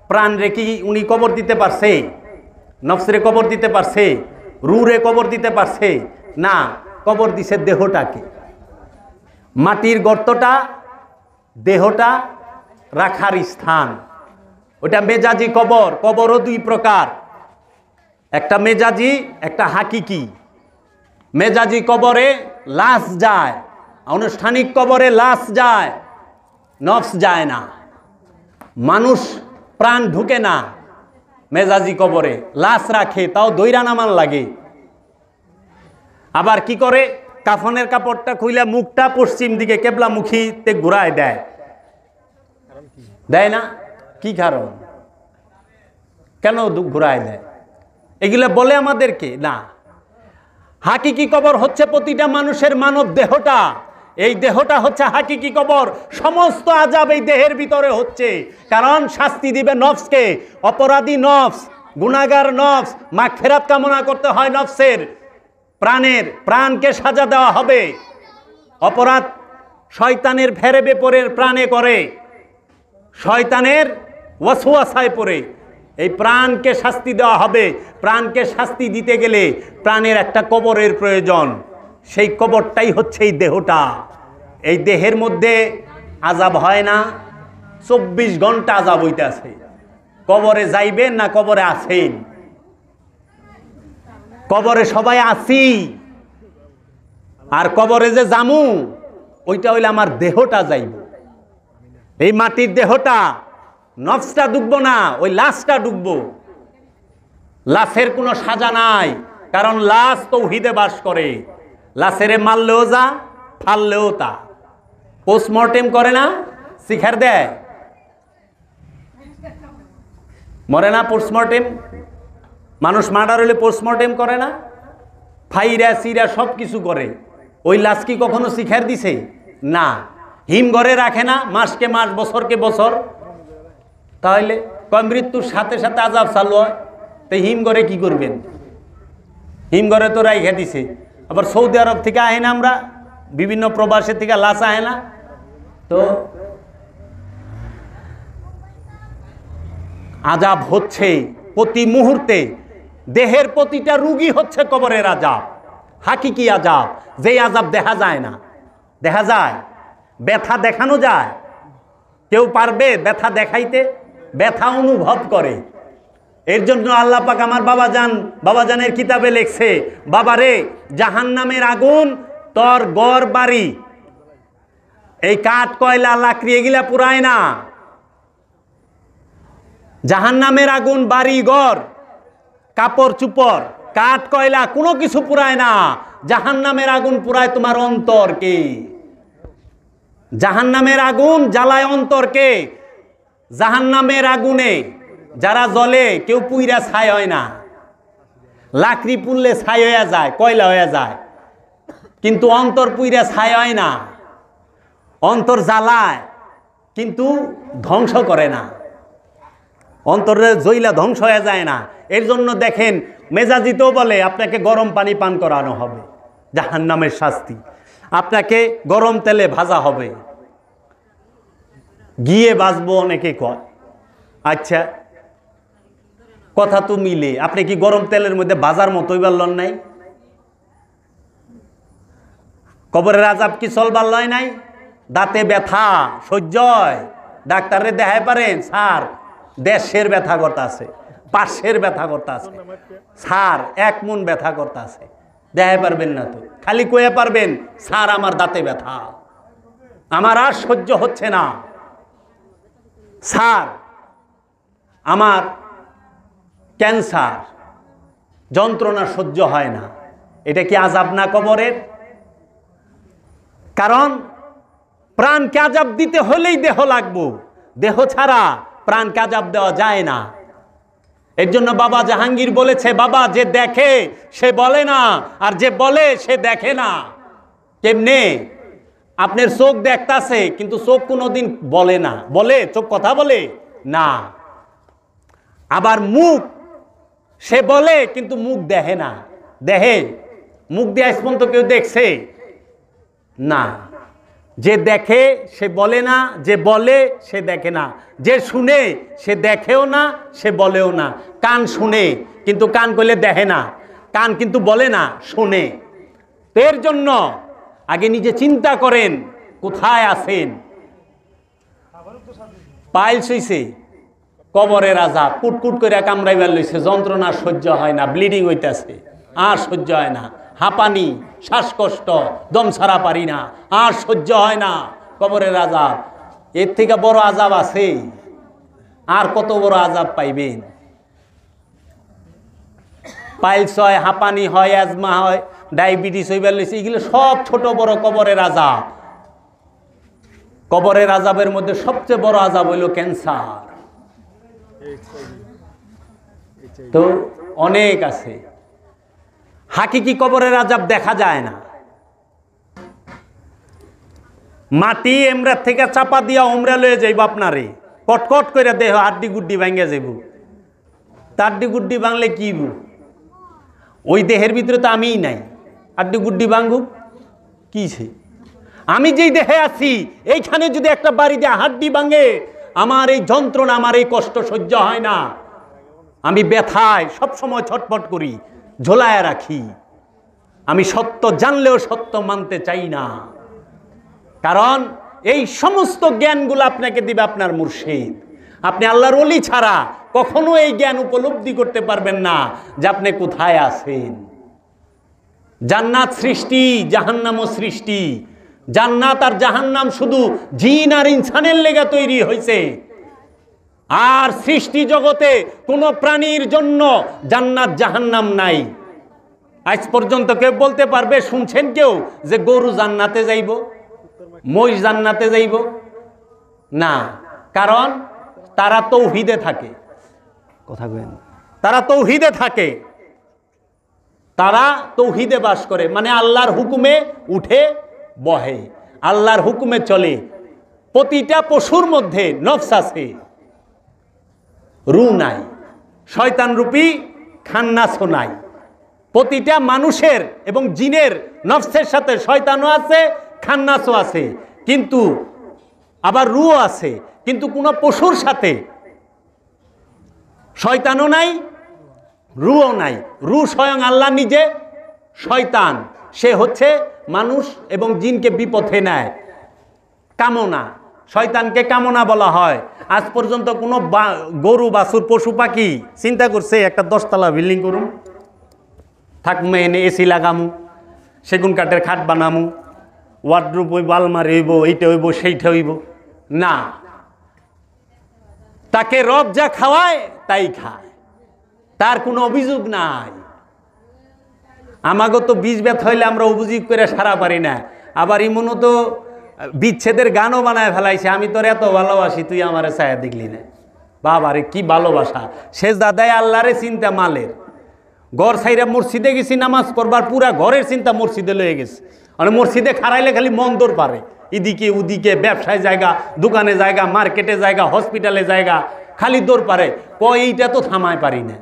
প্রাণ রে কি উনি কবর দিতে পারছে? নফসরে কবর দিতে পারছে? রুরে কবর দিতে পারছে? না, কবর দিছে দেহটাকে। মাটির গর্তটা দেহটা রাখার স্থান, ওটা মেজাজি কবর। কবরও দুই প্রকার, একটা মেজাজি, একটা হাকিকি। মেজাজি কবরে লাশ যায়, আনুষ্ঠানিক কবরে লাশ যায়, নফস যায় না, মানুষ প্রাণ ঢুকে না। মেজাজি কবরে লাশ রাখে, তাও দইরা নামান লাগে। আবার কি করে, কাফনের কাপড়টা খুইলে মুখটা পশ্চিম দিকে কেবলামুখীতে ঘুরায় দেয়, দেয় না? কি কারণ? কেন ঘুরায় দেয়? এগুলো বলে আমাদেরকে না। হাকিকি কবর হচ্ছে প্রতিটা মানুষের মানব দেহটা, এই দেহটা হচ্ছে হাকিকি কবর। সমস্ত আযাব এই দেহের ভিতরে হচ্ছে, কারণ শাস্তি দিবে নফসকে। অপরাধী নফস, গুনাহগার নফস, মাগফিরাত কামনা করতে হয় নফসের। প্রাণকে সাজা দেওয়া হবে। অপরাধ শয়তানের ফেরেবে পরের প্রাণে করে, শয়তানের ওয়াসওয়াসায় পড়ে এই প্রাণকে শাস্তি দেওয়া হবে। প্রাণকে শাস্তি দিতে গেলে প্রাণের একটা কবরের প্রয়োজন, সেই কবরটাই হচ্ছে এই দেহটা। এই দেহের মধ্যে আযাব হয় না, 24 ঘন্টা আযাব হইতেছে। কবরে যাইবেন না কবরে আছেন? কবরে সবাই আছি, আর কবরে যে জামু ওইটা হইলে আমার দেহটা যাইব। এই মাটির দেহটা, নফসটা ডুববো না, ওই লাশটা ডুববো। লাশের কোনো সাজা নাই, কারণ লাশ তৌহিদে বাস করে। লাশেরে মারলেও যা, ফাললেও তা। পোস্টমর্টেম করে না, শিখার দেয়, মরে না পোস্টমর্টেম? মানুষ মার্ডার হলে পোস্টমর্টেম করে না? ফাইরা সিরা সব কিছু করে। ওই লাশ কি কখনো শিখার দিছে? না। হিম ঘরে রাখে না, মাসকে মাস, বছরকে বছর। তাহলে মৃত্যুর সাথে সাথে আযাব চালু হয়, তাই হিম ঘরে কি করবেন? হিম ঘরে তো রাইখা দিছে। আবার সৌদি আরব থেকে আহে না, আমরা বিভিন্ন প্রবাসের থেকে লাশ আহে না, তো আযাব হচ্ছে প্রতি মুহূর্তে। দেহের প্রতিটা রুগী হচ্ছে কবরের আযাব, হাকিকি আযাব। যেই আযাব দেখা যায় না, দেখা যায়, ব্যথা দেখানো যায়। কেউ পারবে ব্যথা দেখাইতে? ব্যথা অনুভব করে। এর জন্য আল্লাহ পাক আমার বাবাজানের কিতাবে লেখছে, বাবারে জাহান্নামের আগুন তোর গড় বাড়ি, এই কাঠ কয়লা লাকড়ি এগুলা পুরায় না। জাহান্নামের আগুন বাড়ি ঘর, কাপড় চুপড়, কাঠ কয়লা কোনো কিছু পুরায় না। জাহান্নামের আগুন পুরায় তোমার অন্তরকে। জাহান্নামের আগুন জ্বালায় অন্তরকে। জাহান্নামের আগুনে যারা জ্বলে কেউ পুইরা ছাই হয় না। লাকড়ি পুড়লে ছাই হয়ে যায়, কয়লা হয়ে যায়, কিন্তু অন্তর পুইরা ছাই হয় না। অন্তর জ্বালায় কিন্তু ধ্বংস করে না, অন্তরে জইলা ধ্বংস হয়ে যায় না। এর জন্য দেখেন মেজাজিতেও বলে আপনাকে গরম পানি পান করানো হবে, জাহান্নামের শাস্তি। আপনাকে গরম তেলে ভাজা হবে, গিয়ে বাঁচবো অনেকে কয়। আচ্ছা, কথা তো মিলে। আপনি কি গরম তেলের মধ্যে বাজার মতোই পারলেন নাই? কবরের আযাব কি চলবার লয় নাই? দাঁতে ব্যথা সহ্য হয়, ডাক্তারে দেখায় পারেন, স্যার দেশের ব্যথা করতে আছে, পাশের ব্যথা করতে আছে, স্যার 1 মন ব্যথা করতে আছে, দেখায় পারবেন না তো? খালি কয়ে পারবেন স্যার আমার দাঁতে ব্যথা, আমার আর সহ্য হচ্ছে না, স্যার আমার ক্যান্সার, যন্ত্রণা সহ্য হয় না। এটা কি আযাব না কবরের? কারণ প্রাণকে আযাব দিতে হলেই দেহ লাগবো, দেহ ছাড়া প্রাণকে আযাব দেওয়া যায় না। এর জন্য বাবা জাহাঙ্গীর বলেছে, বাবা যে দেখে সে বলে না, আর যে বলে সে দেখে না। কেমনে? আপনার চোখ দেখতাছে কিন্তু চোখ কোনোদিন বলে না, বলে চোখ কথা বলে না। আবার মুখ সে বলে কিন্তু মুখ দেখে না, দেখে মুখ দিয়ে আজ পর্যন্ত কেউ দেখছে না। যে দেখে সে বলে না, যে বলে সে দেখে না, যে শুনে সে দেখেও না, সে বলেও না। কান শুনে কিন্তু কান কইলে দেখে না, কান কিন্তু বলে না, শোনে। তো এর জন্য আগে নিজে চিন্তা করেন কোথায় আছেন। পাইলস হইছে, কবরের আযাব, কুটকুট করে কামড়াইবার লইছে, যন্ত্রণা সহ্য হয় না, ব্লিডিং হইতেছে, আর সহ্য হয় না, হাঁপানি, শ্বাসকষ্ট, দম ছাড়া পারি না, আর সহ্য হয় না, কবরের আযাব। এর থেকে বড় আযাব আছে? আর কত বড় আযাব পাইবেন? পাইলস হয়, হাঁপানি হয়, অ্যাজমা হয়, ডায়াবেটিস হইবার লইছে, এগুলো সব ছোট বড় কবরের আযাব। কবরের আযাবের মধ্যে সবচেয়ে বড় আযাব হইল ক্যান্সার। তো অনেক আছে। হাকিকি কবরের আযাব দেখা যায় না। মাটি এমরার থেকে চাপা দিয়া ওমরা লয়ে যাইব আপনারে, কটকট করে দেহ আড্ডি গুড্ডি ভাঙ্গা যাইব। আড্ডি গুড্ডি ভাঙলে কি ওই দেহের ভিতরে তো আমিই নাই, আড্ডি গুড্ডি ভাঙুক কিছে? আমি যেই দেহে আছি এইখানে যদি একটা বাড়ি দিয়ে হাড্ডি ভাঙে, আমার এই যন্ত্রণা, আমার এই কষ্ট সহ্য হয় না। আমি ব্যথায় সবসময় ছটফট করি, ঝোলায় রাখি। আমি সত্য জানলেও সত্য মানতে চাই না, কারণ এই সমস্ত জ্ঞানগুলো আপনাকে দিবে আপনার মুর্শিদ। আপনি আল্লাহর ওলি ছাড়া কখনো এই জ্ঞান উপলব্ধি করতে পারবেন না যে আপনি কোথায় আছেন। জান্নাত সৃষ্টি, জাহান্নামও সৃষ্টি। জান্নাত আর জাহান্নাম শুধু জিন আর ইনসানের লেগে তৈরি হয়েছে। আর সৃষ্টি জগতে কোনো প্রাণীর জন্য জান্নাত জাহান্নাম নাই। আজ পর্যন্ত কেউ বলতে পারবে, শুনছেন কেউ যে গরু জান্নাতে যাইব, মহিষ জান্নাতে যাইব? না, কারণ তারা তৌহিদে থাকে। কথা বলেন, তারা তৌহিদে থাকে, তারা তৌহিদে বাস করে, মানে আল্লাহর হুকুমে উঠে বহে, আল্লাহর হুকুমে চলে। প্রতিটা পশুর মধ্যে নফস আছে, রু নাই, শয়তান রূপী খান্নাসও নাই। প্রতিটা মানুষের এবং জিনের নফসের সাথে শয়তানও আছে, খান্নাসও আছে, কিন্তু আবার রুও আছে। কিন্তু কোনো পশুর সাথে শয়তানও নাই, রুও নাই। রু স্বয়ং আল্লাহ নিজে, শয়তান সে হচ্ছে মানুষ এবং জিনকে বিপথে নেয়। কামনা, শয়তানকে কামনা বলা হয়। আজ পর্যন্ত কোনো গরু, বাছুর, পশু পাখি চিন্তা করছে একটা 10 তলা বিল্ডিং করুন, থাকমে এনে এসি লাগামু, সেগুন কাঠের খাট বানামু, ওয়ার্ডরোব হইব, আলমারি হইব, এইটা হইব, সেইটা হইব? না, তাকে রব যা খাওয়ায় তাই খায়, তার কোনো অভিযোগ নাই। আমাকে তো বীজ ব্যথা হইলে আমরা অভিযোগ করে সারা পারি না। আবার ইমনও তো বিচ্ছেদের গানও বানায় ফেলাইছে, আমি তোর এত ভালোবাসি, তুই আমারে ছায়া দেখলি না। বাবারে কি ভালোবাসা! শেষ দাদাই আল্লাহরে চিন্তা মালের। ঘর ছাইরা মসজিদে গেছি নামাজ পড়বার, পুরা ঘরের চিন্তা মসজিদে লয়ে গেছে। মানে মসজিদে খারাইলে খালি মন দৌড় পারে, এদিকে ওদিকে, ব্যবসায় জায়গা, দোকানে জায়গা, মার্কেটে জায়গা, হসপিটালে জায়গা, খালি দৌড় পারে। এইটা তো থামায় পারি না।